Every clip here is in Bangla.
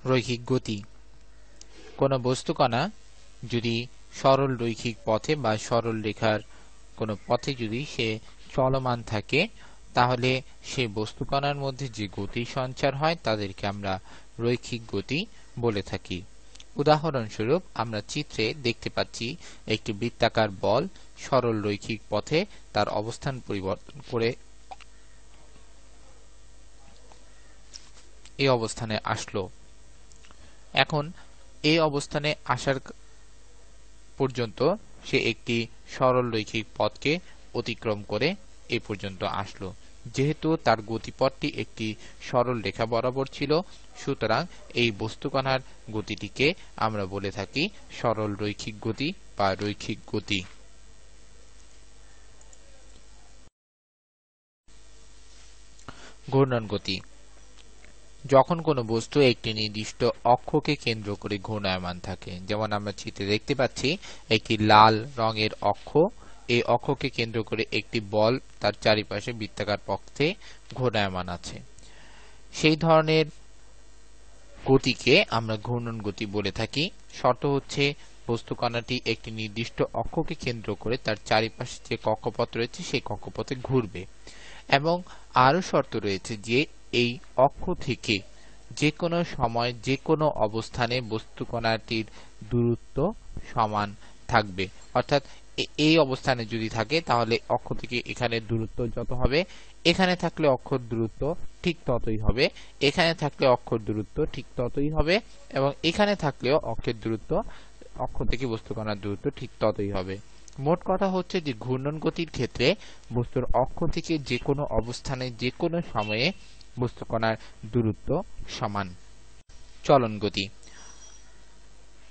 রৈখিক গতি। কোনো বস্তুকণা যদি সরল রৈখিক পথে বা সরল রেখার কোনো পথে যদি সে চলমান থাকে, তাহলে সেই বস্তুকণার মধ্যে যে গতি সঞ্চার হয় তাদেরকে আমরা রৈখিক গতি বলে থাকি। উদাহরণস্বরূপ আমরা চিত্রে দেখতে পাচ্ছি একটি বৃত্তাকার বল সরল রৈখিক পথে তার অবস্থান পরিবর্তন করে এই অবস্থানে আসলো। এখন এই অবস্থানে আসার পর্যন্ত সে একটি সরল রৈখিক পথকে অতিক্রম করে এই পর্যন্ত আসলো। যেহেতু তার গতিপথটি একটি সরল রেখা বরাবর ছিল, সুতরাং এই বস্তুকণার গতিটিকে আমরা বলে থাকি সরল রৈখিক গতি বা রৈখিক গতি। ঘূর্ণন গতি। যখন কোনো বস্তু একটি নির্দিষ্ট অক্ষকে কেন্দ্র করে ঘূর্ণায়মান থাকে, যেমন আমরা চিত্রে দেখতে পাচ্ছি একটি লাল রঙের অক্ষ, এই অক্ষকে কেন্দ্র করে একটি বল তার চারিপাশে বৃত্তাকার পথে ঘূর্ণায়মান আছে, সেই ধরনের গতিকে আমরা ঘূর্ণন গতি বলে থাকি। শর্ত হচ্ছে বস্তুকণাটি একটি নির্দিষ্ট অক্ষকে কেন্দ্র করে তার চারিপাশে যে কক্ষপথ রয়েছে সেই কক্ষপথে ঘুরবে, এবং আরো শর্ত রয়েছে যে এই অক্ষ থেকে যে কোনো সময় যে কোনো অবস্থানে বস্তুকণাটির দূরত্ব সমান থাকবে। অর্থাৎ এই অবস্থানে যদি থাকে তাহলে অক্ষ থেকে এখানে দূরত্ব যত হবে, এখানে থাকলে অক্ষর দূরত্ব ঠিক ততই হবে, এখানে থাকলে অক্ষর দূরত্ব ঠিক ততই হবে, এবং এখানে থাকলেও অক্ষের দূরত্ব অক্ষ থেকে বস্তুকণার দূরত্ব ঠিক ততই হবে। মোট কথা হচ্ছে যে ঘূর্ণন গতির ক্ষেত্রে বস্তুর অক্ষ থেকে যে কোনো অবস্থানে যে কোনো সময়ে বস্তুকণার দূরত্ব সমান। চলন গতি।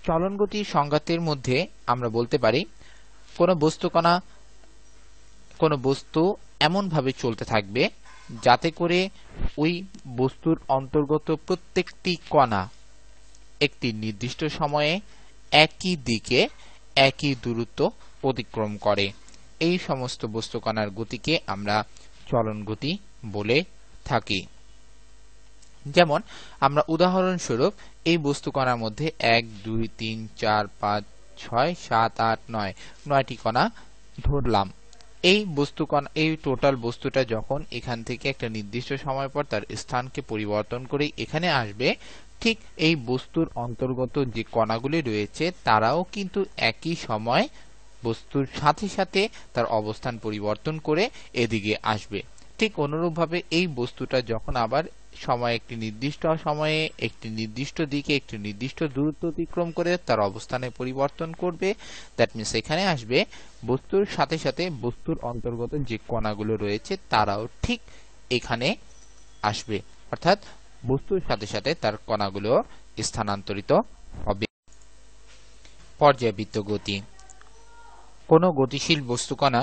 চলন গতির সংজ্ঞাতের মধ্যে আমরা বলতে পারি কোনো বস্তুকণা কোনো বস্তু এমন ভাবে চলতে থাকবে যাতে করে ওই বস্তুর অন্তর্গত প্রত্যেকটি কণা একটি নির্দিষ্ট সময়ে একই দিকে একই দূরত্ব অতিক্রম করে। এই সমস্ত বস্তুকণার গতিকে আমরা চলন গতি বলে থাকি। যেমন আমরা উদাহরণস্বরূপ এই বস্তুকণার মধ্যে 1 2 3 4 5 6 7 8 9 9টি কণা ধরলাম। এই বস্তুকণা এই টোটাল বস্তুটা যখন এখান থেকে একটা নির্দিষ্ট সময় পর তার স্থানকে পরিবর্তন করে এখানে আসবে, ঠিক এই বস্তুর অন্তর্গত যে কণাগুলি রয়েছে তারাও কিন্তু একই সময় বস্তুর সাথে সাথে তার অবস্থান পরিবর্তন করে এদিকে আসবে। ঠিক অনুরূপভাবে এই বস্তুটা যখন আবার সময় একটি নির্দিষ্ট সময়ে একটি নির্দিষ্ট দিকে একটি নির্দিষ্ট দূরত্ব অতিক্রম করে তার অবস্থানে পরিবর্তন করবে, দ্যাট মিন্স এখানে আসবে, বস্তুর সাথে সাথে বস্তুর অন্তর্গত যে কণাগুলো রয়েছে তারাও ঠিক এখানে আসবে, অর্থাৎ বস্তুর সাথে সাথে তার কণাগুলো স্থানান্তরিত হবে। পর্যায়বৃত্ত গতি। কোনো গতিশীল বস্তুকণা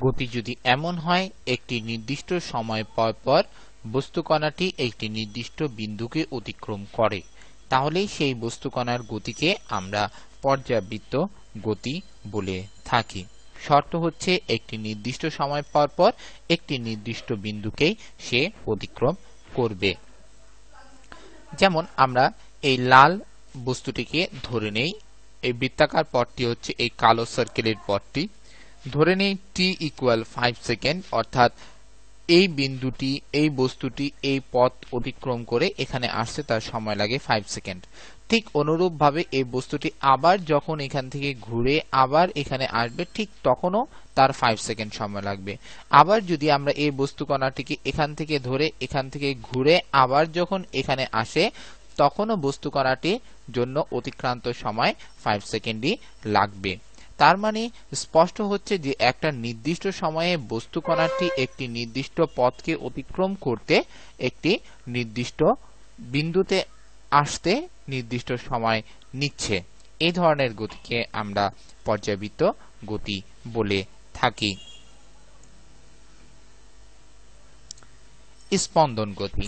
গতি যদি এমন হয় একটি নির্দিষ্ট সময় পর পর বস্তুকণাটি একটি নির্দিষ্ট বিন্দুকে অতিক্রম করে, তাহলে সেই বস্তুকণার গতিকে আমরা পর্যায়বৃত্ত গতি বলে থাকি। শর্ত হচ্ছে একটি নির্দিষ্ট সময় পর পর একটি নির্দিষ্ট বিন্দুকেই সে অতিক্রম করবে। যেমন আমরা এই লাল বস্তুটিকে ধরে নেই, এই বৃত্তাকার পথটি হচ্ছে এই কালো সার্কেলের পথটি, ধরে নেই t = 5 সেকেন্ড, অর্থাৎ এই বিন্দুটি এই বস্তুটি এই পথ অতিক্রম করে এখানে আসতে তার সময় লাগে 5 সেকেন্ড। ঠিক অনুরূপভাবে এই বস্তুটি আবার যখন এখান থেকে ঘুরে আবার এখানে আসবে, ঠিক তখনও তার 5 সেকেন্ড সময় লাগবে। আবার যদি আমরা এই বস্তুকণাটিকে এখান থেকে ধরে এখান থেকে ঘুরে আবার যখন এখানে আসে, তখনও বস্তুকণাটির জন্য অতিক্রান্ত সময় 5 সেকেন্ডই লাগবে। তার মানে স্পষ্ট হচ্ছে যে একটা নির্দিষ্ট সময়ে বস্তুকণাটি একটি নির্দিষ্ট পথকে অতিক্রম করতে একটি নির্দিষ্ট বিন্দুতে আসতে নির্দিষ্ট সময় নিচ্ছে। এই ধরনের গতিকে আমরা পর্যায়বৃত্ত গতি বলে থাকি। স্পন্দন গতি।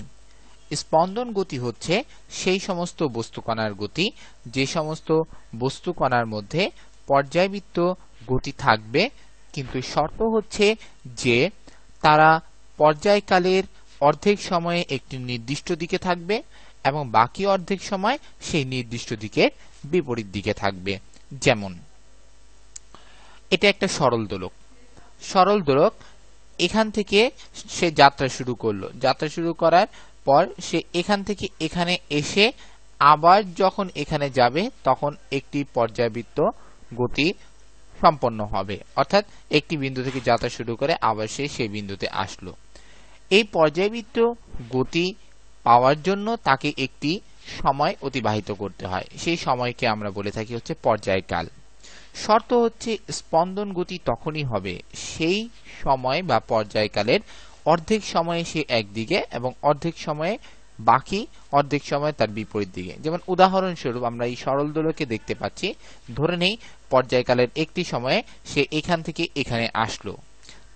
স্পন্দন গতি হচ্ছে সেই সমস্ত বস্তুকণার গতি যে সমস্ত বস্তুকণার মধ্যে পর্যায়বৃত্ত গতি থাকবে, কিন্তু শর্ত হচ্ছে যে তারা পর্যায়কালের অর্ধেক সময়ে একটি নির্দিষ্ট দিকে থাকবে এবং বাকি অর্ধেক সময় সেই নির্দিষ্ট দিকের বিপরীত দিকে থাকবে। যেমন এটা একটা সরল দোলক। সরল দোলক এখান থেকে সে যাত্রা শুরু করলো। যাত্রা শুরু করার পর সে এখান থেকে এখানে এসে আবার যখন এখানে যাবে তখন একটি পর্যায়বৃত্ত গতি সম্পন্ন হবে, অর্থাৎ একটি বিন্দু থেকে যাত্রা শুরু করে আবার সে সেই বিন্দুতে আসলো। এই পর্যায়বৃত্ত গতি পাওয়ার জন্য তাকে একটি সময় অতিবাহিত করতে হয়, সেই সময়কে আমরা বলে থাকি হচ্ছে পর্যায়কাল। শর্ত হচ্ছে স্পন্দন গতি তখনই হবে সেই সময় বা পর্যায়কালের অর্ধেক সময়ে সে একদিকে এবং অর্ধেক সময়ে বাকি অর্ধেক সময় তার বিপরীত দিকে। যেমন উদাহরণস্বরূপ আমরা এই সরল দোলকে দেখতে পাচ্ছি, ধরে নেই পর্যায়কালের একটি সময়ে সে এখান থেকে এখানে আসলো,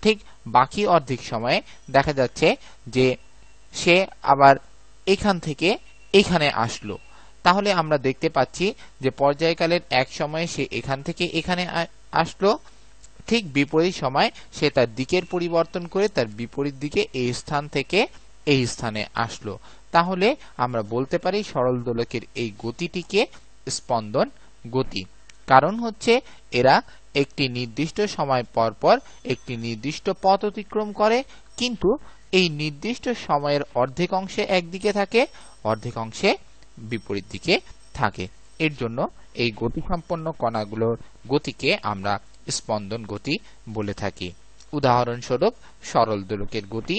ঠিক বাকি অর্ধেক সময়ে দেখা যাচ্ছে যে সে আবার এখান থেকে এখানে আসলো। তাহলে আমরা দেখতে পাচ্ছি যে পর্যায়কালের এক সময়ে সে এখান থেকে এখানে আসলো, ঠিক বিপরীত সময় সে তার দিকের পরিবর্তন করে তার বিপরীত দিকে এই স্থান থেকে এই স্থানে আসলো। তাহলে আমরা বলতে পারি সরল দোলকের এই গতিটিকে স্পন্দন গতি। কারণ হচ্ছে এরা একটি নির্দিষ্ট সময় পর পর একটি নির্দিষ্ট পথ অতিক্রম করে, কিন্তু এই নির্দিষ্ট সময়ের অর্ধেক অংশে একদিকে থাকে, অর্ধেক অংশে বিপরীত দিকে থাকে। এর জন্য এই গতিসম্পন্ন কণাগুলোর গতিকে আমরা স্পন্দন গতি বলে থাকি। উদাহরণস্বরূপ সরল দোলকের গতি,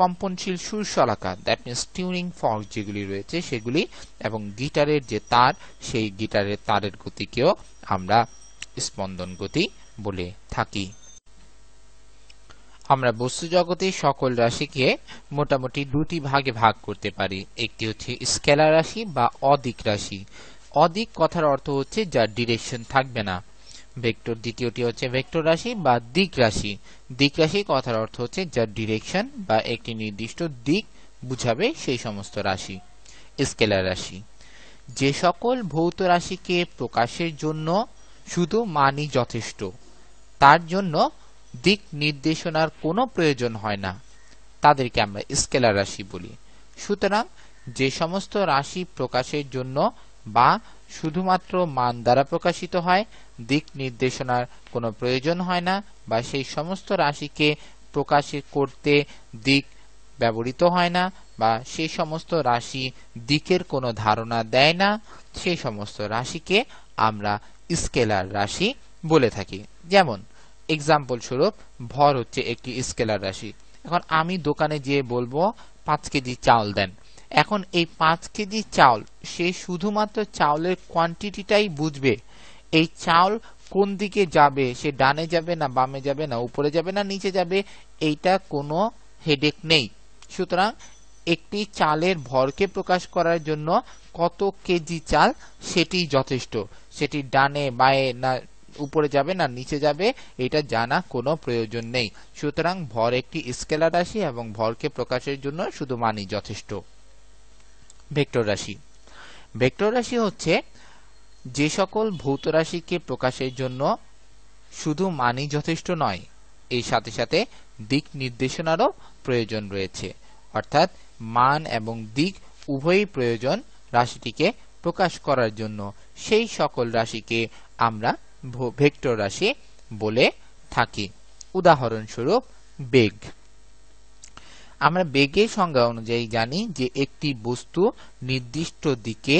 কম্পনশীল সুরশলাকা দ্যাট মিন্স টিউনিং ফর্ক যেগুলি রয়েছে সেগুলি, এবং গিটারের যে তার সেই গিটারের তারের গতিকেও আমরা স্পন্দন গতি বলে থাকি। আমরা বস্তু জগতে সকল রাশিকে মোটামুটি দুটি ভাগে ভাগ করতে পারি। একটি হচ্ছে স্কেলার রাশি বা অদিক রাশি। অদিক কথার অর্থ হচ্ছে যার ডিরেকশন থাকবে না। ভেক্টর দ্বিতীয়টি হচ্ছে ভেক্টর রাশি বা দিক রাশি। দিক রাশি কথার অর্থ হচ্ছে যার ডিরেকশন বা একটি নির্দিষ্ট দিক বুঝাবে সেই সমস্ত রাশি। স্কেলার রাশি যে সকল ভৌত রাশিকে প্রকাশের জন্য শুধু মানই যথেষ্ট, তার জন্য দিক নির্দেশনার কোনো প্রয়োজন হয় না, তাদেরকে আমরা স্কেলার রাশি বলি। সুতরাং যে সমস্ত রাশি প্রকাশের জন্য বা শুধুমাত্র মান দ্বারা প্রকাশিত হয়, দিক নির্দেশনার কোনো প্রয়োজন হয় না, বা সেই সমস্ত রাশিকে প্রকাশ করতে দিক ব্যবহৃত হয় না, বা সেই সমস্ত রাশি দিকের কোনো ধারণা দেয় না, সেই সমস্ত রাশিকে আমরা স্কেলার রাশি বলে থাকি। যেমন এক্সাম্পল স্বরূপ ভর হচ্ছে একটি স্কেলার রাশি। এখন আমি দোকানে গিয়ে বলবো 5 কেজি চাউল দেন। এখন এই 5 কেজি চাউল সে শুধুমাত্র চাউলের কোয়ান্টিটিটাই বুঝবে। এই চাউল কোন দিকে যাবে, সে ডানে যাবে না বামে যাবে না উপরে যাবে না নিচে যাবে, এইটা কোনো হেডেক নেই। সুতরাং একটি চালের ভরকে প্রকাশ করার জন্য কত কেজি চাল সেটি যথেষ্ট। সেটি ডানে বায়ে না উপরে যাবে না নিচে যাবে এটা জানা কোনো প্রয়োজন নেই। সুতরাং ভর একটি স্কেলার রাশি এবং ভরকে প্রকাশের জন্য শুধু মানই যথেষ্ট। ভেক্টর রাশি। ভেক্টর রাশি হচ্ছে যে সকল ভৌত রাশিকে প্রকাশের জন্য শুধু মানই যথেষ্ট নয়, এর সাথে সাথে দিক নির্দেশনারও প্রয়োজন রয়েছে, অর্থাৎ মান এবং দিক উভয়ই প্রয়োজন রাশিটিকে প্রকাশ করার জন্য। সেই সকল রাশিকে আমরা ভেক্টর রাশি বলে থাকি। উদাহরণস্বরূপ বেগ। আমরা বেগের সংজ্ঞা অনুযায়ী জানি যে একটি বস্তু নির্দিষ্ট দিকে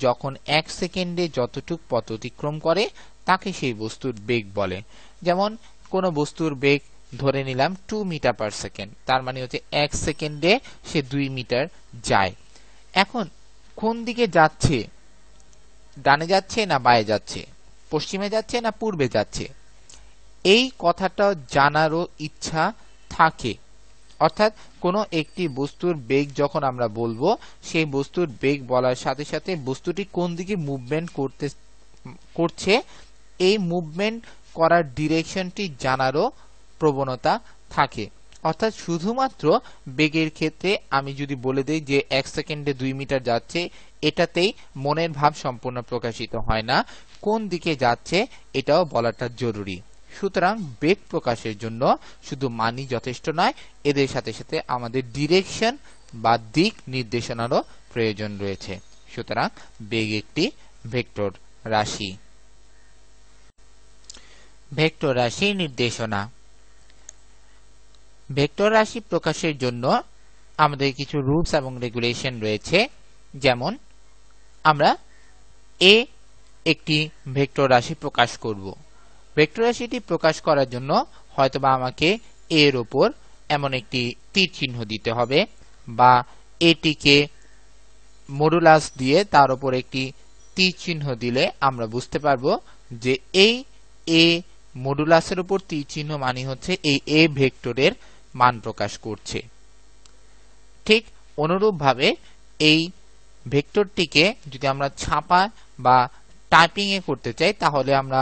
যখন 1 সেকেন্ডে যতটুকু পথ অতিক্রম করে তাকে সেই বস্তুর বেগ বলে। যেমন কোন বস্তুর বেগ ধরে নিলাম 2 মিটার পার সেকেন্ড, তার মানে হচ্ছে 1 সেকেন্ডে সে 2 মিটার যায়। এখন কোন দিকে যাচ্ছে, ডানে যাচ্ছে না বায়ে যাচ্ছে, পশ্চিমে যাচ্ছে না পূর্বে যাচ্ছে, এই কথাটা জানারও ইচ্ছা থাকে। অর্থাৎ কোনো একটি বস্তুর বেগ যখন আমরা বলবো, সেই বস্তুর বেগ বলার সাথে সাথে বস্তুটি কোন দিকে মুভমেন্ট করছে এই মুভমেন্ট করার ডিরেকশনটি জানারও প্রবণতা থাকে। অর্থাৎ শুধুমাত্র বেগের ক্ষেত্রে আমি যদি বলে দেই যে 1 সেকেন্ডে 2 মিটার যাচ্ছে, এটাতেই মনের ভাব সম্পূর্ণ প্রকাশিত হয় না, কোন দিকে যাচ্ছে এটাও বলাটা জরুরি। সুতরাং বেগ প্রকাশের জন্য শুধু মানই যথেষ্ট নয়, এদের সাথে সাথে আমাদের ডিরেকশন বা দিক নির্দেশনারও প্রয়োজন রয়েছে। সুতরাং বেগ একটি ভেক্টর রাশি। ভেক্টর রাশির নির্দেশনা। ভেক্টর রাশি প্রকাশের জন্য আমাদের কিছু রুলস এবং রেগুলেশন রয়েছে। যেমন আমরা এ একটি ভেক্টর রাশি প্রকাশ করব। ভেক্টর রাশিটি প্রকাশ করার জন্য হয়তোবা আমাকে এর উপর এমন একটি তীর চিহ্ন দিতে হবে, বা এটিকে মডুলাস দিয়ে তার উপর একটি তীর চিহ্ন দিলে আমরা বুঝতে পারবো যে এই এ মডুলাসের উপর তীর চিহ্ন মানে হচ্ছে এই এ ভেক্টরের মান প্রকাশ করছে। ঠিক অনুরূপভাবে এই ভেক্টরটিকে যদি আমরা ছাপা বা টাইপিং এ করতে চাই, তাহলে আমরা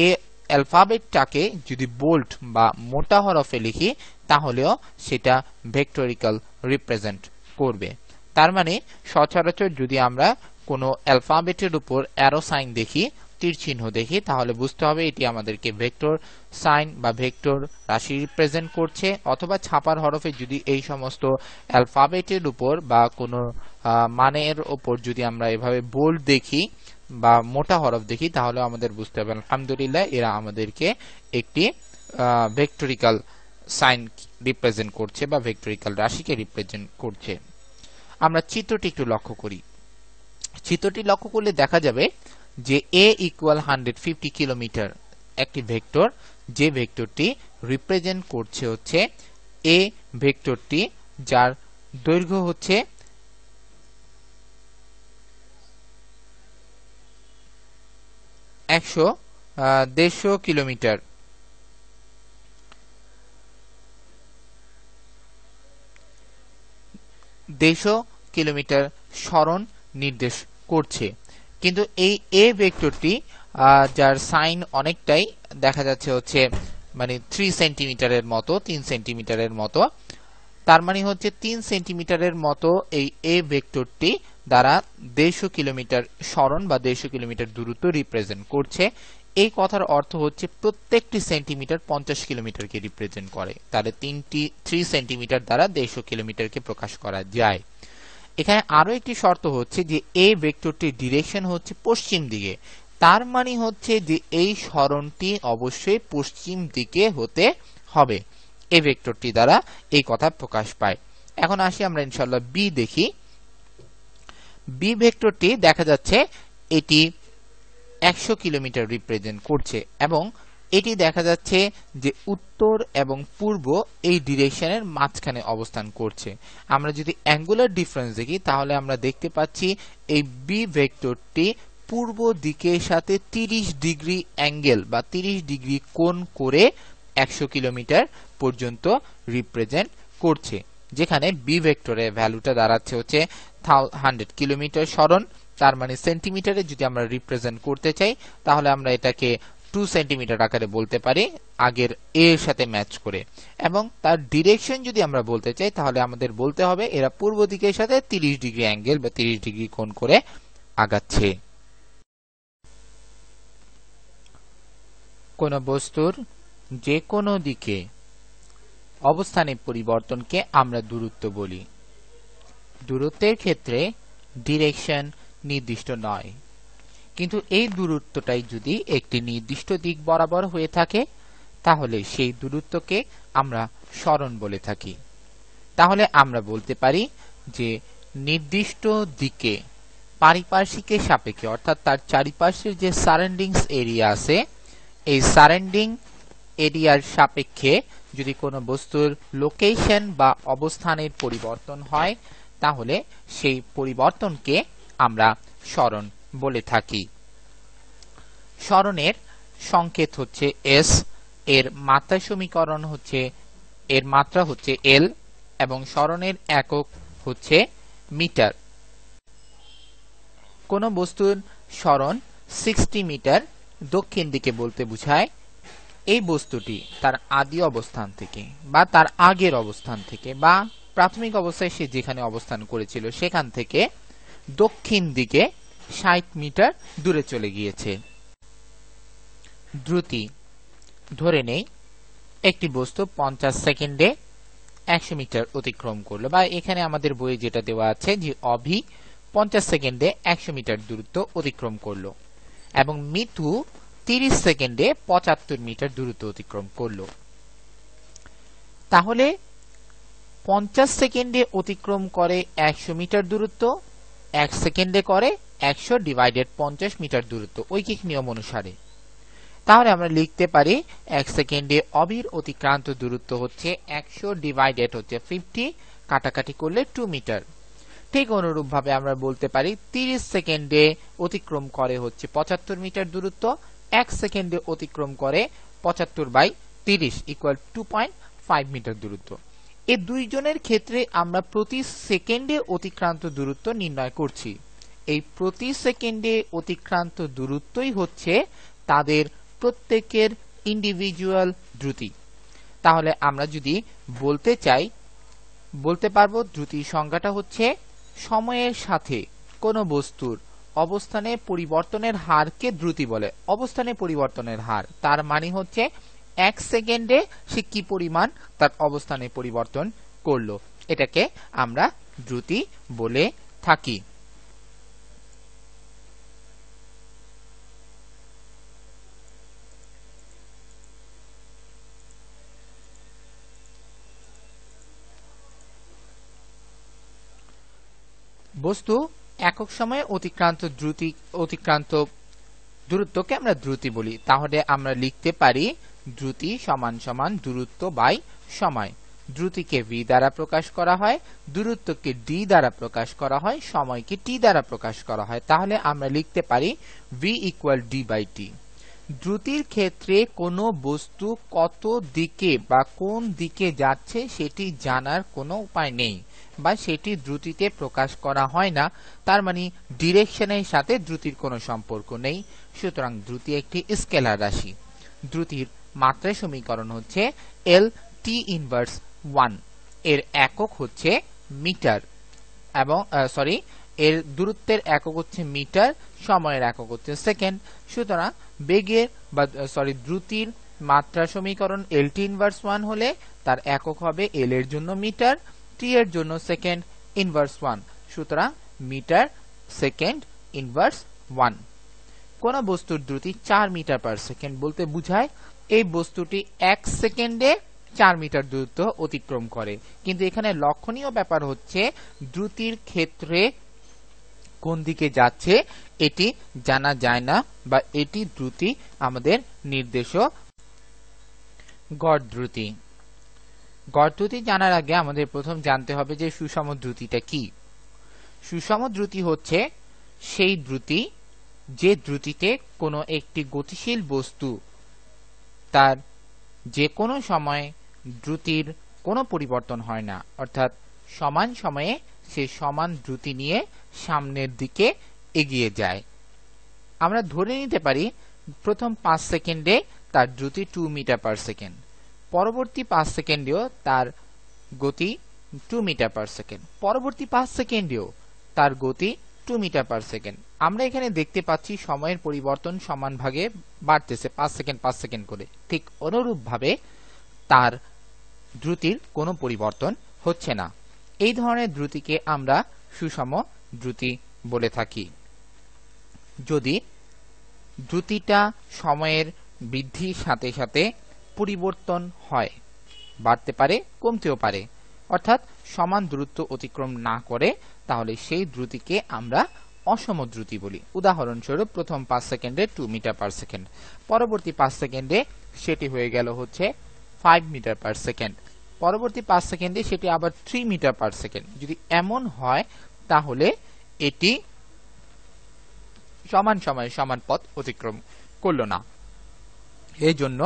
এ অ্যালফাবেটটাকে যদি বোল্ড বা মোটা হরফে লিখি তাহলেও সেটা ভেক্টরিক্যাল রিপ্রেজেন্ট করবে। তার মানে সচরাচর যদি আমরা কোনো অ্যালফাবেটের উপর অ্যারো সাইন দেখি, তীর চিহ্ন দেখি, তাহলে বুঝতে হবে এটি আমাদেরকে ভেক্টর সাইন বা ভেক্টর রাশি রিপ্রেজেন্ট করছে। অথবা ছাপার হরফে যদি এই সমস্ত অ্যালফাবেটের উপর বা কোনো মানের উপর যদি আমরা এভাবে বোল্ড দেখি বা মোটা হরফ দেখি, তাহলে আমাদের বুঝতে হবে আলহামদুলিল্লাহ এরা আমাদেরকে একটি ভেক্টরিক্যাল সাইন রিপ্রেজেন্ট করছে বা ভেক্টরিক্যাল রাশিকে রিপ্রেজেন্ট করছে। আমরা চিত্রটি একটু লক্ষ্য করি। চিত্রটি লক্ষ্য করলে দেখা যাবে যে a ইকুয়াল 150 কিলোমিটার একটি ভেক্টর, যে ভেক্টরটি রিপ্রেজেন্ট করছে হচ্ছে a ভেক্টরটি, যার দৈর্ঘ্য হচ্ছে 150 কিলোমিটার। কিলোমিটার সরণ নির্দেশ করছে। কিন্তু এই এ ভেক্টরটি যার সাইন অনেকটাই দেখা যাচ্ছে হচ্ছে মানে 3 সেন্টিমিটারের মতো, 3 সেন্টিমিটারের মতো, তার মানে হচ্ছে 3 সেন্টিমিটারের মতো এই এ ভেক্টরটি দ্বারা 150 কিলোমিটার সরণ বা 150 কিলোমিটার দূরত্ব রিপ্রেজেন্ট করছে। এই কথার অর্থ হচ্ছে প্রত্যেকটি সেন্টিমিটার 50 কিলোমিটারকে রিপ্রেজেন্ট করে। তাহলে 3 সেন্টিমিটার দ্বারা 150 কিলোমিটারকে প্রকাশ করা যায়। এখানে আরো একটি শর্ত হচ্ছে যে এই ভেক্টরটির ডিরেকশন হচ্ছে পশ্চিম দিকে, তার মানে হচ্ছে যে এই সরণটি অবশ্যই পশ্চিম দিকে হতে হবে। এই ভেক্টরটি দ্বারা এই কথা প্রকাশ পায়। এখন আসি আমরা ইনশাআল্লাহ বি দেখি। বি ভেক্টরটি দেখা যাচ্ছে এটি 100 কিলোমিটার রিপ্রেজেন্ট করছে এবং এটি দেখা যাচ্ছে যে উত্তর এবং পূর্ব এই ডিরেকশনের মাঝখানে অবস্থান করছে। আমরা যদি অ্যাঙ্গুলার ডিফারেন্স দেখি তাহলে আমরা দেখতে পাচ্ছি এই বি ভেক্টরটি পূর্ব দিকের সাথে 30 ডিগ্রি অ্যাঙ্গেল বা 30 ডিগ্রি কোণ করে 100 কিলোমিটার পর্যন্ত রিপ্রেজেন্ট করছে, যেখানে বি ভেক্টরের ভ্যালুটা দাঁড়াচ্ছে হচ্ছে 100 কিলোমিটার সরণ। তার মানে সেন্টিমিটারে যদি আমরা রিপ্রেজেন্ট করতে চাই তাহলে আমরা এটাকে 2 সেন্টিমিটার আকারে বলতে পারি আগের এ এর সাথে ম্যাচ করে। এবং তার ডিরেকশন যদি আমরা বলতে চাই তাহলে আমাদের বলতে হবে এরা পূর্ব দিকের সাথে 30 ডিগ্রি অ্যাঙ্গেল বা 30 ডিগ্রি কোণ করে আগাচ্ছে। কোন বস্তুর যে কোনো দিকে অবস্থানের পরিবর্তনকে আমরা দূরত্ব বলি। দূরত্বের ক্ষেত্রে ডিরেকশন নির্দিষ্ট নয়, কিন্তু এই দূরত্বটাই যদি একটি নির্দিষ্ট দিক বরাবর হয়ে থাকে তাহলে সেই দূরত্বকে আমরা সরণ বলে থাকি। তাহলে আমরা বলতে পারি যে নির্দিষ্ট দিকে পারিপার্শ্বিকের সাপেক্ষে অর্থাৎ তার চারিপাশের যে সারাউন্ডিংস এরিয়া আছে এই সারাউন্ডিং এরিয়ার সাপেক্ষে যদি কোনো বস্তুর লোকেশন বা অবস্থানের পরিবর্তন হয় তাহলে সেই পরিবর্তনকে আমরা সরণ বলে থাকি। সরণের সংকেত হচ্ছে এস, এর মাত্রা সমীকরণ হচ্ছে এর মাত্রা হচ্ছে এল এবং সরণের একক হচ্ছে মিটার। কোন বস্তুর সরণ 60 মিটার দক্ষিণ দিকে বলতে বোঝায় এই বস্তুটি তার আদি অবস্থান থেকে বা তার আগের অবস্থান থেকে বা প্রাথমিক অবস্থায় সে যেখানে অবস্থান করেছিল সেখান থেকে দক্ষিণ দিকে 60 মিটার দূরে চলে গিয়েছে। দ্রুতি, ধরে নেই একটি বস্তু 50 সেকেন্ডে 100 মিটার অতিক্রম করলো, বা এখানে আমাদের বইয়ে যেটা দেওয়া আছে যে অভি 50 সেকেন্ডে 100 মিটার দূরত্ব অতিক্রম করলো এবং মিতু 30 সেকেন্ডে 75 মিটার দূরত্ব অতিক্রম করলো। তাহলে 50 সেকেন্ডে অতিক্রম করে 100 মিটার দূরত্ব, 1 সেকেন্ডে করে 100 ডিভাইডেড 50 মিটার দূরত্ব ঐকিক নিয়ম অনুসারে। তাহলে আমরা লিখতে পারি 1 সেকেন্ডে অবির অতিক্রান্ত দূরত্ব হচ্ছে 100 ডিভাইডেড হচ্ছে 50, কাটাকাটি করলে 2 মিটার। ঠিক অনুরূপভাবে আমরা বলতে পারি 30 সেকেন্ডে অতিক্রম করে হচ্ছে 75 মিটার দূরত্ব, 1 সেকেন্ডে অতিক্রম করে 75/30 ইকুয়াল 2.5 মিটার দূরত্ব। এই দুইজনের ক্ষেত্রে আমরা প্রতি সেকেন্ডে অতিক্রান্ত দূরত্ব নির্ণয় করছি। এই প্রতি সেকেন্ডে অতিক্রান্ত দূরত্বই হচ্ছে তাদের প্রত্যেকের ইন্ডিভিজুয়াল দ্রুতি। তাহলে আমরা যদি বলতে চাই, বলতে পারবো দ্রুতির সংজ্ঞাটা হচ্ছে সময়ের সাথে কোন বস্তুর অবস্থানে পরিবর্তনের হারকে দ্রুতি বলে। অবস্থানে পরিবর্তনের হার তার মানে হচ্ছে 1 সেকেন্ডে সে কি পরিমাণ তার অবস্থানে পরিবর্তন করলো, এটাকে আমরা দ্রুতি বলে থাকি। বস্তু একক সময়ে অতিক্রান্ত দূরত্বকে আমরা দ্রুতি বলি। তাহলে আমরা লিখতে পারি দ্রুতি সমান সমান দূরত্ব বাই সময়। দ্রুতিকে v দ্বারা প্রকাশ করা হয়, দূরত্বকে d দ্বারা প্রকাশ করা হয়, সময়কে t দ্বারা প্রকাশ করা হয়। তাহলে আমরা লিখতে পারি v ইকুয়াল d/t। দ্রুতির ক্ষেত্রে কোনো বস্তু কত দিকে বা কোন দিকে যাচ্ছে সেটি জানার কোনো উপায় নেই বা সেটি দ্রুতিতে প্রকাশ করা হয় না, তার মানে ডিরেকশনের সাথে দ্রুতির কোনো সম্পর্ক নেই। সুতরাং দ্রুতি একটি স্কেলার রাশি। দ্রুতির মাত্রা সমীকরণ হচ্ছে L T ইনভার্স 1, এর একক হচ্ছে মিটার এবং এর দূরত্বের একক হচ্ছে মিটার, সময়ের একক হচ্ছে সেকেন্ড। সুতরাং বেগের বা দ্রুতির মাত্রা সমীকরণ LT ইনভার্স 1 হলে তার একক হবে L এর জন্য মিটার, T এর জন্য সেকেন্ড ইনভার্স 1। সুতরাং মিটার সেকেন্ড ইনভার্স 1। কোন বস্তুর দ্রুতি 4 মিটার পার সেকেন্ড বলতে বোঝায় এই বস্তুটি 1 সেকেন্ডে 4 মিটার দূরত্ব অতিক্রম করে। কিন্তু এখানে লক্ষণীয় ব্যাপার হচ্ছে দ্রুতির ক্ষেত্রে কোন দিকে যাচ্ছে এটি জানা যায় না বা এটি দ্রুতি আমাদের নির্দেশক। গড় দ্রুতি। গড় দ্রুতি জানার আগে আমাদের প্রথম জানতে হবে যে সুষম দ্রুতিটা কি। সুষম দ্রুতি হচ্ছে সেই দ্রুতি যে দ্রুতিতে কোনো একটি গতিশীল বস্তু তার যে কোনো সময় দ্রুতির কোনো পরিবর্তন হয় না, অর্থাৎ সমান সময়ে সে সমান দ্রুতি নিয়ে সামনের দিকে এগিয়ে যায়। আমরা ধরে নিতে পারি প্রথম 5 সেকেন্ডে তার দ্রুতি 2 মিটার পার সেকেন্ড, পরবর্তী 5 সেকেন্ডেও তার গতি 2 মিটার পার সেকেন্ড, পরবর্তী 5 সেকেন্ডেও তার গতি 2 মিটার পার সেকেন্ড। আমরা এখানে দেখতে পাচ্ছি সময়ের পরিবর্তন সমান ভাগে বাড়তেছে 5 সেকেন্ড করে। ঠিক অনুরূপভাবে তার দ্রুতির কোনো পরিবর্তন হচ্ছে না। এই ধরনের দ্রুতিকে আমরা সুষম দ্রুতি বলে থাকি। যদি দ্রুতিটা সময়ের বৃদ্ধির সাথে সাথে পরিবর্তন হয়, বাড়তে পারে কমতেও পারে, অর্থাৎ সমান দূরত্ব অতিক্রম না করে, তাহলে সেই দ্রুতিকে আমরা অসম দ্রুতি বলি। উদাহরণস্বরূপ প্রথম 5 সেকেন্ডে 2 মিটার পার সেকেন্ড, পরবর্তী 5 সেকেন্ডে সেটি হয়ে গেল হচ্ছে 5 মিটার পার সেকেন্ড, পরবর্তী 5 সেকেন্ডে সেটি আবার 3 মিটার পার সেকেন্ড। যদি এমন হয় তাহলে এটি সমান সময়ে সমান পথ অতিক্রম করলো না, এই জন্য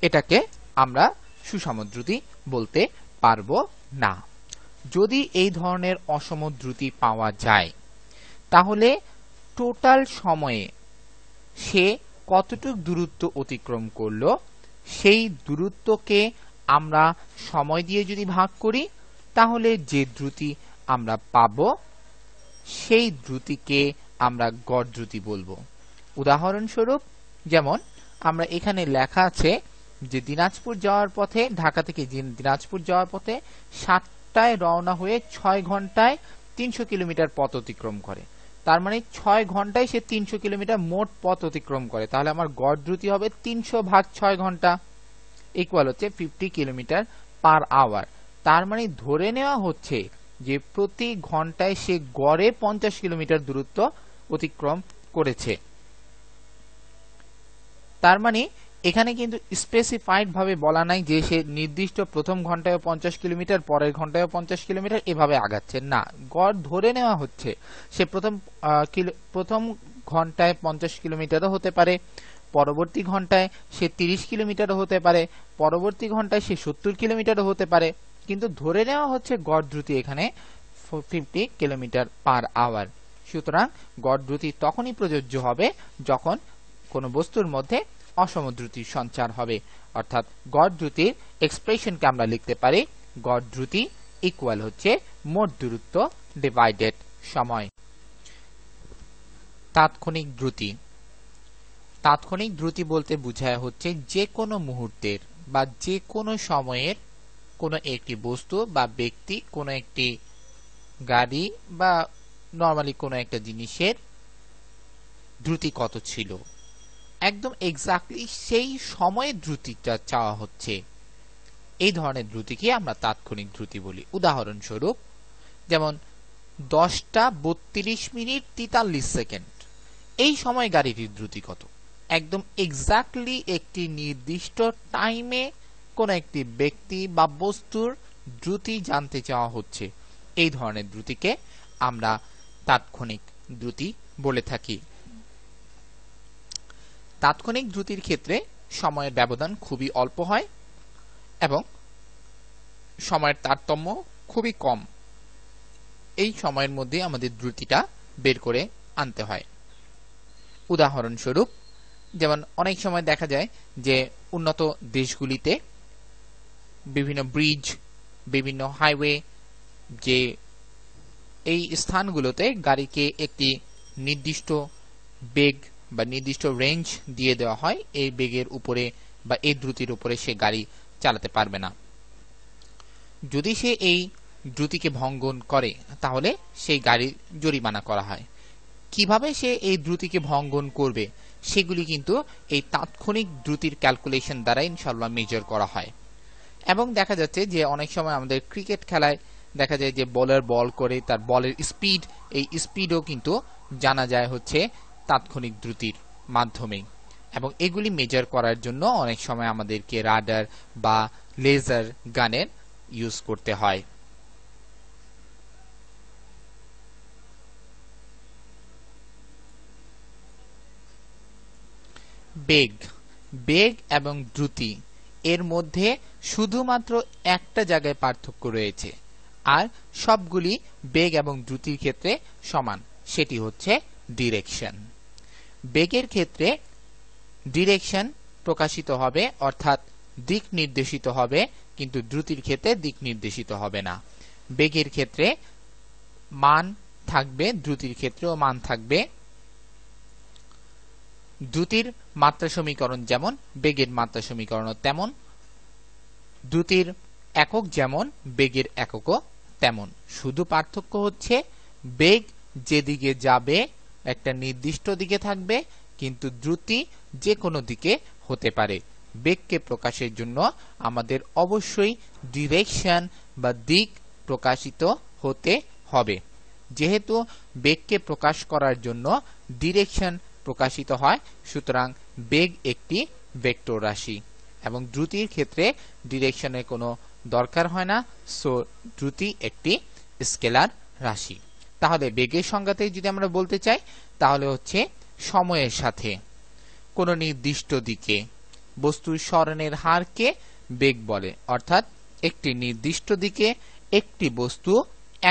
এটাকে আমরা সুষম দ্রুতি বলতে পারবো না। যদি এই ধরনের অসম দ্রুতি পাওয়া যায় তাহলে টোটাল সময়ে সে কতটুকু দূরত্ব অতিক্রম করলো সেই দূরত্বকে আমরা সময় দিয়ে যদি ভাগ করি তাহলে যে দ্রুতি আমরা পাবো সেই দ্রুতিকে আমরা গড় দ্রুতি বলবো। উদাহরণস্বরূপ যেমন আমরা এখানে লেখা আছে যে দিনাজপুর যাওয়ার পথে, ঢাকা থেকে দিনাজপুর যাওয়ার পথে 7টায় রওনা হয়ে 6 ঘন্টায় 300 কিলোমিটার পথ অতিক্রম করে, তার মানে 6 ঘন্টায় সে 300 কিলোমিটার মোট পথ অতিক্রম করে, তাহলে আমার গড় দ্রুতি হবে 300 ভাগ 6 ঘন্টা ইকুয়াল হচ্ছে 50 কিলোমিটার পার আওয়ার। তার মানে ধরে নেওয়া হচ্ছে যে প্রতি ঘন্টায় সে গড়ে 50 কিলোমিটার দূরত্ব অতিক্রম করেছে। তার মানে এখানে কিন্তু স্পেসিফাইড ভাবে বলা নাই যে সে নির্দিষ্ট প্রথম ঘন্টায় 50 কিলোমিটার, পরের ঘন্টায় 50 কিলোমিটার এভাবে আগাচ্ছে না, গড় ধরে নেওয়া হচ্ছে সে প্রথম ঘন্টায় 50 কিলোমিটারও হতে পারে, পরবর্তী ঘন্টায় সে 30 কিলোমিটারও হতে পারে, পরবর্তী ঘন্টায় সে 70 কিলোমিটারও হতে পারে, কিন্তু ধরে নেওয়া হচ্ছে গড় দ্রুতি এখানে 50 কিলোমিটার পার আওয়ার। সুতরাং গড় দ্রুতি তখনই প্রযোজ্য হবে যখন কোনো বস্তুর মধ্যে অসম দ্রুতির সঞ্চার হবে, অর্থাৎ গড় দ্রুতির এক্সপ্রেশনকে আমরা লিখতে পারি গড় দ্রুতি ইকুয়াল হচ্ছে মোট দূরত্ব ডিভাইডেড সময়। তাৎক্ষণিক দ্রুতি। তাৎক্ষণিক দ্রুতি বলতে বোঝায় হচ্ছে যে কোনো মুহূর্তের বা যে কোনো সময়ের কোনো একটি বস্তু বা ব্যক্তি, কোনো একটি গাড়ি বা নরমালি কোনো একটা জিনিসের দ্রুতি কত ছিল, একদম এক্স্যাক্টলি সেই সময়ের দ্রুতিটা চাওয়া হচ্ছে, এই ধরনের দ্রুতিকে আমরা তাৎক্ষণিক দ্রুতি বলি। উদাহরণস্বরূপ যেমন 10:32:43 এই সময় গাড়িটির দ্রুতি কত, একদম এক্স্যাক্টলি একটি নির্দিষ্ট টাইমে কোন একটি ব্যক্তি বা বস্তুর দ্রুতি জানতে চাওয়া হচ্ছে, এই ধরনের দ্রুতিকে আমরা তাৎক্ষণিক দ্রুতি বলে থাকি। তাৎক্ষণিক দ্রুতির ক্ষেত্রে সময়ের ব্যবধান খুবই অল্প হয় এবং সময়ের তারতম্য খুবই কম, এই সময়ের মধ্যে আমাদের দ্রুতিটা বের করে আনতে হয়। উদাহরণস্বরূপ যেমন অনেক সময় দেখা যায় যে উন্নত দেশগুলিতে বিভিন্ন ব্রিজ, বিভিন্ন হাইওয়ে, যে এই স্থানগুলোতে গাড়িকে একটি নির্দিষ্ট বেগ বা নির্দিষ্ট রেঞ্জ দিয়ে দেওয়া হয়, এই বেগের উপরে বা এই দ্রুতির উপরে সে গাড়ি চালাতে পারবে না। যদি সে এই দ্রুতিকে ভঙ্গন করে তাহলে সেই গাড়ি জরিমানা করা হয়। কিভাবে সে এই দ্রুতিকে ভঙ্গন করবে সেগুলি কিন্তু এই তাৎক্ষণিক দ্রুতির ক্যালকুলেশন দ্বারা ইনশাআল্লাহ মেজার করা হয়। এবং দেখা যাচ্ছে যে অনেক সময় আমাদের ক্রিকেট খেলায় দেখা যায় যে বলার বল করে তার বলের স্পিড, এই স্পিডও কিন্তু জানা যায় হচ্ছে তাৎক্ষণিক দ্রুতির মাধ্যমে, এবং এগুলি মেজার করার জন্য অনেক সময় আমাদেরকে রাডার বা লেজার গানের ইউজ করতে হয়। বেগ, বেগ এবং দ্রুতি এর মধ্যে শুধুমাত্র একটা জায়গায় পার্থক্য রয়েছে, আর সবগুলি বেগ এবং দ্রুতির ক্ষেত্রে সমান, সেটি হচ্ছে ডিরেকশন। বেগের ক্ষেত্রে ডিরেকশন প্রকাশিত হবে অর্থাৎ দিক নির্দেশিত হবে, কিন্তু দ্রুতির ক্ষেত্রে দিক নির্দেশিত হবে না। বেগের ক্ষেত্রে মান থাকবে, দ্রুতির ক্ষেত্রেও মান থাকবে। দ্রুতির মাত্রা সমীকরণ যেমন, বেগের মাত্রা সমীকরণ তেমন, দ্রুতির একক যেমন, বেগের এককও তেমন। শুধু পার্থক্য হচ্ছে বেগ যেদিকে যাবে একটা নির্দিষ্ট দিকে থাকবে, কিন্তু দ্রুতি যে কোনো দিকে হতে পারে। বেগকে প্রকাশের জন্য আমাদের অবশ্যই ডিরেকশন বা দিক প্রকাশিত হতে হবে। যেহেতু বেগকে প্রকাশ করার জন্য ডিরেকশন প্রকাশিত হয়, সুতরাং বেগ একটি ভেক্টর রাশি এবং দ্রুতির ক্ষেত্রে ডিরেকশনের কোনো দরকার হয় না, সো দ্রুতি একটি স্কেলার রাশি। তাহলে বেগের সংজ্ঞাতে যদি আমরা বলতে চাই তাহলে হচ্ছে সময়ের সাথে কোনো নির্দিষ্ট দিকে বস্তুর সরণের হারকে বেগ বলে, অর্থাৎ একটি নির্দিষ্ট দিকে একটি বস্তু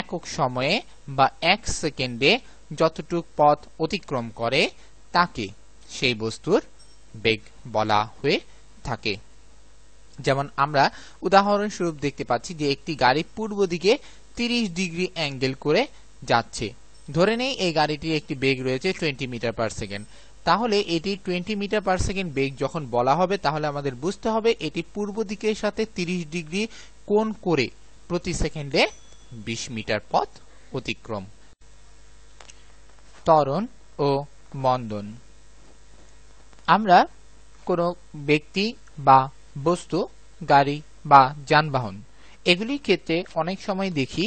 একক সময়ে বা এক সেকেন্ডে যতটুক পথ অতিক্রম করে তাকে সেই বস্তুর বেগ বলা হয়ে থাকে। যেমন আমরা উদাহরণস্বরূপ দেখতে পাচ্ছি যে একটি গাড়ি পূর্ব দিকে 30 ডিগ্রি অ্যাঙ্গেল করে যাচ্ছে। ধরে নেই এই গাড়িটির একটি বেগ রয়েছে 20 মিটার পার সেকেন্ড, তাহলে এটি 20 মিটার পার সেকেন্ড বেগ যখন বলা হবে তাহলে আমাদের বুঝতে হবে এটি পূর্ব দিকের সাথে 30 ডিগ্রি কোণ করে প্রতি সেকেন্ডে 20 মিটার পথ অতিক্রম। ত্বরণ ও মন্দন। আমরা কোনো ব্যক্তি বা বস্তু, গাড়ি বা যানবাহন এগুলির ক্ষেত্রে অনেক সময় দেখি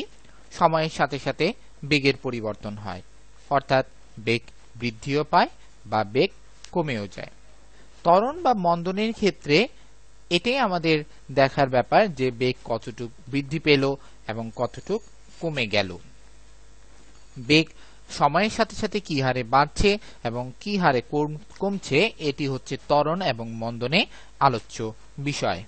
সময়ের সাথে সাথে বেগের পরিবর্তন হয়, অর্থাৎ বেগ বৃদ্ধিও পায় বা বেগ কমেও যায়। ত্বরণ বা মন্দনের ক্ষেত্রে এটাই আমাদের দেখার ব্যাপার যে বেগ কতটুক বৃদ্ধি পেল এবং কতটুক কমে গেল। বেগ সময়ের সাথে সাথে কি হারে বাড়ছে এবং কি হারে কমছে এটি হচ্ছে ত্বরণ এবং মন্দনে আলোচ্য বিষয়।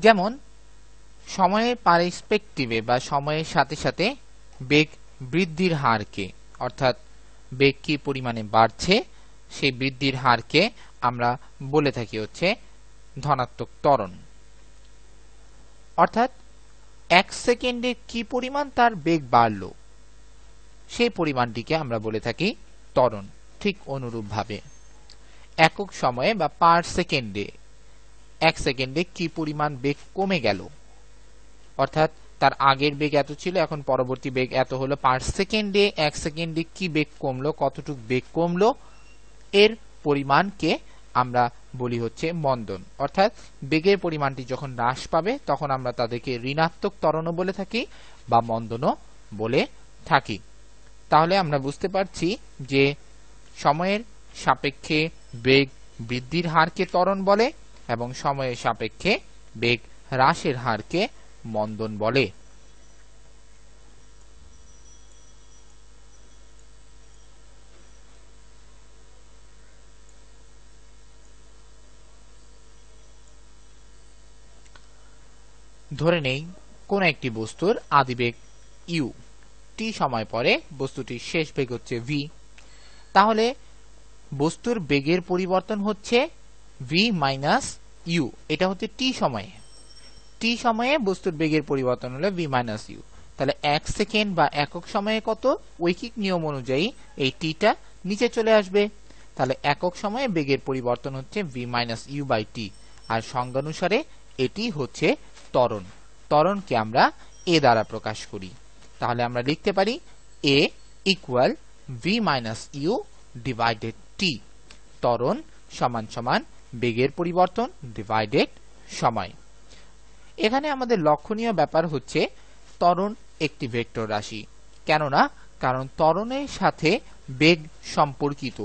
যেমন সময়ের পার্সপেক্টিভে বা সময়ের সাথে সাথে বেগ বৃদ্ধির হারকে, অর্থাৎ বেগ কি পরিমাণে বাড়ছে সেই বৃদ্ধির হারকে আমরা বলে থাকি হচ্ছে ধনাত্মক ত্বরণ। অর্থাৎ 1 সেকেন্ডে কি পরিমাণ তার বেগ বাড়লো সেই পরিমাণটিকে আমরা বলে থাকি ত্বরণ। ঠিক অনুরূপভাবে একক সময়ে বা পার সেকেন্ডে 1 সেকেন্ডে কি পরিমাণ বেগ কমে গেল, অর্থাৎ তার আগের বেগ এত ছিল এখন পরবর্তী বেগ এত হলো, পার সেকেন্ডে 1 সেকেন্ডে কি বেগ কমলো, কতটুক বেগ কমলো এর পরিমাণকে আমরা বলি হচ্ছে মন্দন। অর্থাৎ বেগের পরিমাণটি যখন হ্রাস পাবে তখন আমরা তাদেরকে ঋণাত্মক ত্বরণও বলে থাকি বা মন্দনও বলে থাকি। তাহলে আমরা বুঝতে পারছি যে সময়ের সাপেক্ষে বেগ বৃদ্ধির হারকে ত্বরণ বলে এবং সময়ের সাপেক্ষে বেগ হ্রাসের হারকে মন্দন বলে। ধরে নেই কোন একটি বস্তুর আদিবেগ u, টি সময় পরে বস্তুটির শেষ বেগ হচ্ছে v, তাহলে বস্তুর বেগের পরিবর্তন হচ্ছে v মাইনাস u, এটা হচ্ছে টি সময়ে। টি সময়ে বস্তুর বেগের পরিবর্তন হলো v মাইনাস u, তাহলে 1 সেকেন্ড বা একক সময়ে কত, ঐকিক নিয়ম অনুযায়ী এই টিটা নিচে চলে আসবে, তাহলে একক সময়ে বেগের পরিবর্তন হচ্ছে v minus u by T, আর সংজ্ঞানুসারে এটি হচ্ছে ত্বরণ। ত্বরণকে আমরা a দ্বারা প্রকাশ করি, তাহলে আমরা লিখতে পারি a equal v minus u divided t. ত্বরণ সমান সমান বেগের পরিবর্তন ডিভাইডেড সময়। এখানে আমাদের লক্ষণীয় ব্যাপার হচ্ছে ত্বরণ একটি ভেক্টর রাশি, কেননা কারণ ত্বরণের সাথে বেগ সম্পর্কিত।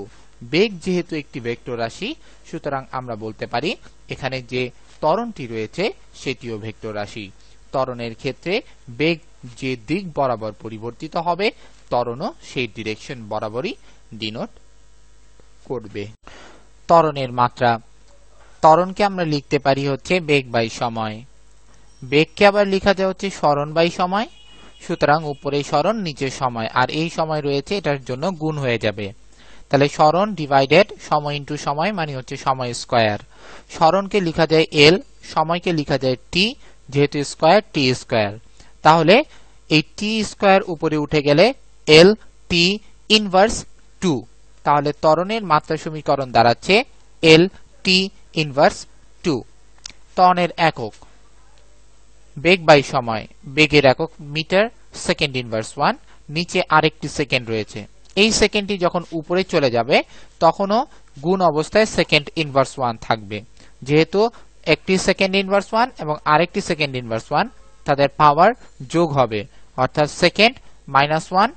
বেগ যেহেতু একটি ভেক্টর রাশি সুতরাং আমরা বলতে পারি এখানে যে ত্বরণটি রয়েছে সেটিও ভেক্টর রাশি। ত্বরণের ক্ষেত্রে বেগ যে দিক বরাবর পরিবর্তিত হবে ত্বরণও সেই ডিরেকশন বরাবরই ডিনোট করবে। ত্বরণের মাত্রা, ত্বরণকে আমরা লিখতে পারি হচ্ছে বেগ বাই সময়। বেগকে আবার লেখা যায় হচ্ছে সরণ বাই সময়, সুতরাং উপরে সরণ নিচে সময়, আর এই সময় রয়েছে এটার জন্য গুণ হয়ে যাবে, তাহলে সরণ ডিভাইডেড সময় ইন্টু সময় মানে হচ্ছে সময় স্কয়ার। সরণকে লেখা যায় l, সময়কে লেখা যায় t, যেহেতু স্কয়ার t স্কয়ার, তাহলে এই t স্কয়ার উপরে উঠে গেলে l t ইনভার্স 2, তাহলে ত্বরণের মাত্রা সমীকরণ দাঁড়াচ্ছে l t ইনভার্স 2। ত্বরণের একক বেগ বাই সময়, বেগের একক মিটার সেকেন্ড ইনভার্স 1, নিচে আরেকটি সেকেন্ড রয়েছে, এই সেকেন্ডটি যখন উপরে চলে যাবে তখনও গুণ অবস্থায় সেকেন্ড ইনভার্স 1 থাকবে, যেহেতু একটি সেকেন্ড ইনভার্স 1 এবং আরেকটি সেকেন্ড ইনভার্স 1 তাদের পাওয়ার যোগ হবে, অর্থাৎ সেকেন্ড মাইনাস 1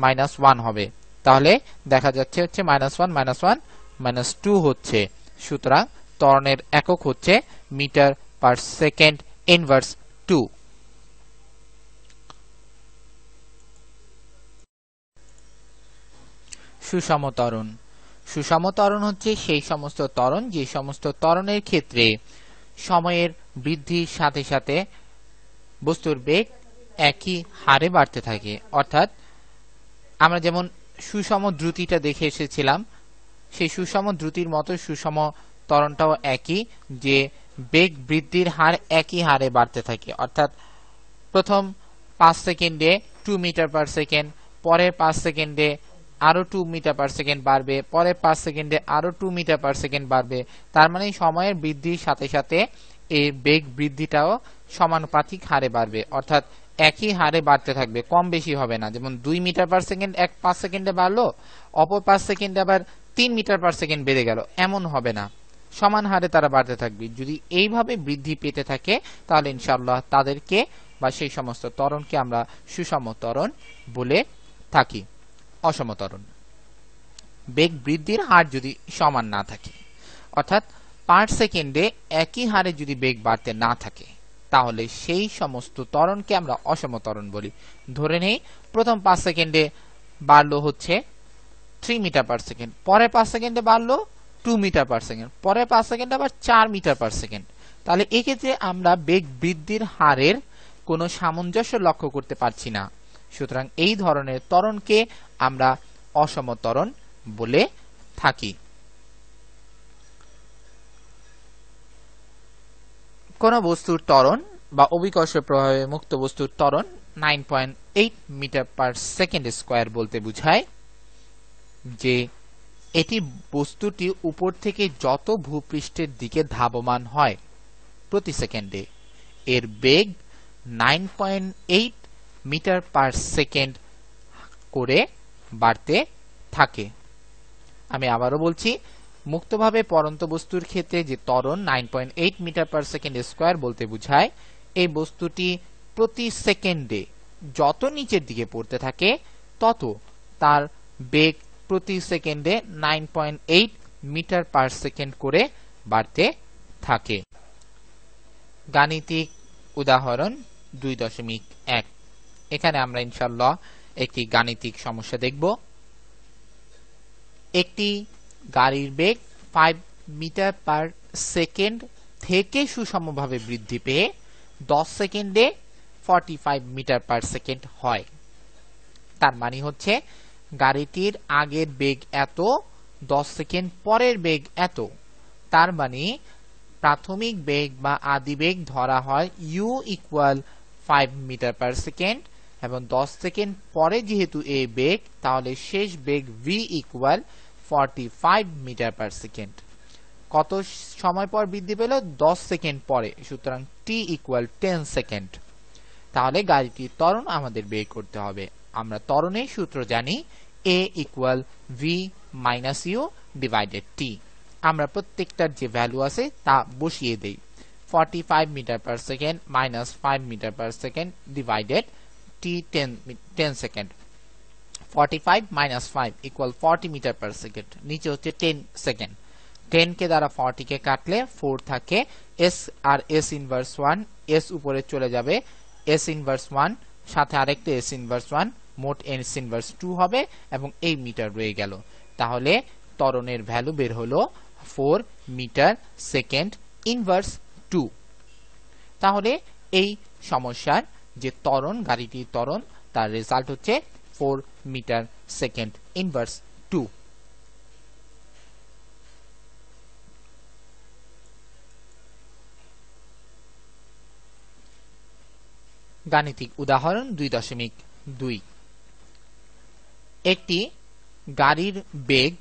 মাইনাস 1 হবে, তাহলে দেখা যাচ্ছে হচ্ছে মাইনাস 1 মাইনাস 1 মাইনাস 2 হচ্ছে। সুতরাং ত্বরণের একক হচ্ছে মিটার পার সেকেন্ড ইনভার্স 2। সুষম ত্বরণ, সুষম ত্বরণ হচ্ছে সেই সমস্ত ত্বরণ যে সমস্ত ত্বরণের ক্ষেত্রে সময়ের বৃদ্ধির সাথে সাথে বস্তুর বেগ একই হারে বাড়তে থাকে। অর্থাৎ আমরা যেমন সুষম দ্রুতিটা দেখে এসেছিলাম, সেই সুষম দ্রুতির মতো সুষম ত্বরণটাও একই, যে বেগ বৃদ্ধির হার একই হারে বাড়তে থাকে। অর্থাৎ প্রথম 5 সেকেন্ডে 2 মিটার পার সেকেন্ড, পরের 5 সেকেন্ডে আরো 2 মিটার পার সেকেন্ড বাড়বে, পরে 5 সেকেন্ডে আরো 2 মিটার পার সেকেন্ড বাড়বে। তার মানে সময়ের বৃদ্ধির সাথে সাথে এই বেগ বৃদ্ধিটাও সমানুপাতিক হারে বাড়বে, অর্থাৎ একই হারে বাড়তে থাকবে, কম বেশি হবে না। যেমন 2 মিটার পার সেকেন্ড 5 সেকেন্ডে বাড়লো, অপর 5 সেকেন্ডে আবার 3 মিটার পার সেকেন্ড বেড়ে গেল, এমন হবে না, সমান হারে তারা বাড়তে থাকবে। যদি এইভাবে বৃদ্ধি পেতে থাকে তাহলে ইনশাআল্লাহ তাদেরকে বা সেই সমস্ত ত্বরণকে আমরা সুষম ত্বরণ বলে থাকি। অসম ত্বরণ, বেগ বৃদ্ধির হার যদি সমান না থাকে, অর্থাৎ পার সেকেন্ডে একই হারে যদি বেগ বাড়তে না থাকে, তাহলে সেই সমস্ত ত্বরণকে আমরা অসম ত্বরণ বলি। ধরে নেই প্রথম 5 সেকেন্ডে বাড়লো হচ্ছে 3 মিটার পার সেকেন্ড, পরে 5 সেকেন্ডে বাড়লো 2 মিটার পার সেকেন্ড, পরে 5 সেকেন্ডে আবার 4 মিটার পার সেকেন্ড। তাহলে এক্ষেত্রে আমরা বেগ বৃদ্ধির হারের কোনো সামঞ্জস্য লক্ষ্য করতে পারছি না। সুতরাং এই ধরনের ত্বরণকে আমরা অসম ত্বরণ বলে থাকি। কোন বস্তুর ত্বরণ বা অভিকর্ষ প্রভাবে মুক্ত বস্তুর ত্বরণ 9.8 মিটার পার সেকেন্ড স্কয়ার বলতে বোঝায় যে এটি বস্তুটি উপর থেকে যত ভূপৃষ্ঠের দিকে ধাবমান হয় প্রতি সেকেন্ডে, এর বেগ 9.8 মিটার পার সেকেন্ড করে বাড়তে থাকে। আমি আবারও বলছি, মুক্তভাবে পড়ন্ত বস্তুর ক্ষেত্রে যে ত্বরণ 9.8 মিটার পার সেকেন্ড স্কয়ার বলতে বোঝায়, এই বস্তুটি প্রতি সেকেন্ডে যত নিচের দিকে পড়তে থাকে তত তার বেগ প্রতি সেকেন্ডে 9.8 মিটার পার সেকেন্ড করে বাড়তে থাকে। গাণিতিক উদাহরণ 2.1। এখানে আমরা ইনশাআল্লাহ একটি গাণিতিক সমস্যা দেখব। একটি গাড়ির বেগ 5 মিটার পার সেকেন্ড থেকে সুষমভাবে বৃদ্ধি পেয়ে 10 সেকেন্ডে 45 মিটার পার সেকেন্ড হয়। তার মানে হচ্ছে গাড়িটির আগের বেগ এত, 10 সেকেন্ড পরের বেগ এত। তার মানে প্রাথমিক বেগ বা আদি বেগ ধরা হয় u equal 5 metre per second, এবং 10 সেকেন্ড পরে যেহেতু এই বেগ, তাহলে শেষ বেগ v equal 45 metre per second. কত সময় পর বৃদ্ধি পেল? 10 সেকেন্ড পরে, সুতরাং t ইকুয়াল 10 সেকেন্ড। তাহলে গাড়িটির ত্বরণ আমাদের বের করতে হবে। আমরা ত্বরণের সূত্র জানি, a equal v minus u divided t। আমরা প্রত্যেকটার যে ভ্যালু আছে তা বসিয়ে দেই। 45 metre per second minus 5 metre per second divided t 10 second. 45 minus 5 equal 40 metre per second, নিচে হচ্ছে 10 সেকেন্ড। 10 কে দ্বারা 40 কে কাটলে 4 থাকে, s আর s ইনভার্স 1, s উপরে চলে যাবে, s ইনভার্স 1 সাথে আরেকটা s ইনভার্স 1, মোট s ইনভার্স 2 হবে, এবং এই মিটার রয়ে গেল। তাহলে ত্বরণের ভ্যালু বের হলো 4 মিটার সেকেন্ড ইনভার্স 2। তাহলে এই সমস্যার যে ত্বরণ, গাড়িটির ত্বরণ, তার রেজাল্ট হচ্ছে 4 মিটার সেকেন্ড ইনভার্স 2। গাণিতিক উদাহরণ 2.2। একটি গাড়ির বেগ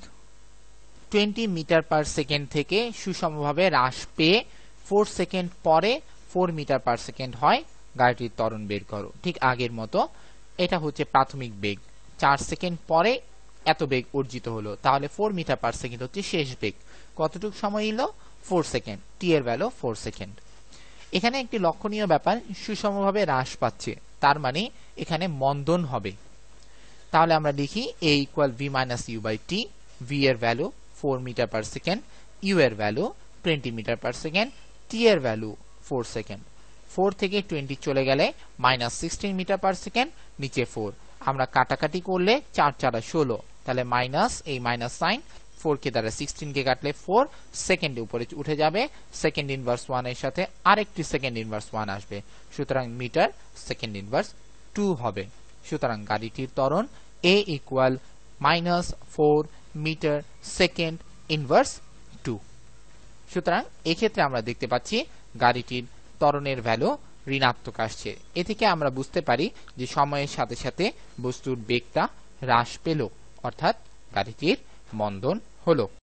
20 মিটার পার সেকেন্ড থেকে সুষমভাবে হ্রাস পেয়ে 4 সেকেন্ড পরে 4 মিটার পার সেকেন্ড হয়। গাড়িটির ত্বরণ বের করো। ঠিক আগের মতো, এটা হচ্ছে প্রাথমিক বেগ, 4 সেকেন্ড পরে এত বেগ অর্জিত হলো, তাহলে 4 মিটার পার সেকেন্ড হচ্ছে শেষ বেগ। কতটুকু সময় নিল? 4 সেকেন্ড। t এর ভ্যালু 4 সেকেন্ড। এখানে একটি লক্ষণীয় ব্যাপার, সুষমভাবে হ্রাস পাচ্ছে, তার মানে এখানে মন্দন হবে। তাহলে আমরা লিখি a equal v minus u by t। v এর value 4 metre per second, u এর value 20 metre per second, t এর ভ্যালু 4 সেকেন্ড। 4 থেকে 20 চলে গেলে মাইনাস 16 মিটার পার সেকেন্ড, নিচে 4। আমরা কাটাকাটি করলে 4 4 16, তাহলে মাইনাস, এই মাইনাস সাইন, 4 কে দ্বারা 16 কে কাটলে 4 সেকেন্ডে উপরে উঠে যাবে, সেকেন্ড ইনভার্স 1 এর সাথে আরেকটি সেকেন্ড ইনভার্স 1 আসবে, সুতরাং মিটার সেকেন্ড ইনভার্স 2 হবে। সুতরাং গাড়িটির ত্বরণ a equal minus 4 metre second inverse 2। সুতরাং এক্ষেত্রে আমরা দেখতে পাচ্ছি গাড়িটির ত্বরণের ভ্যালু ঋণাত্মক আসছে। এ থেকে আমরা বুঝতে পারি যে সময়ের সাথে সাথে বস্তুর বেগটা হ্রাস পেল, অর্থাৎ গাড়িটির মন্দন হলো।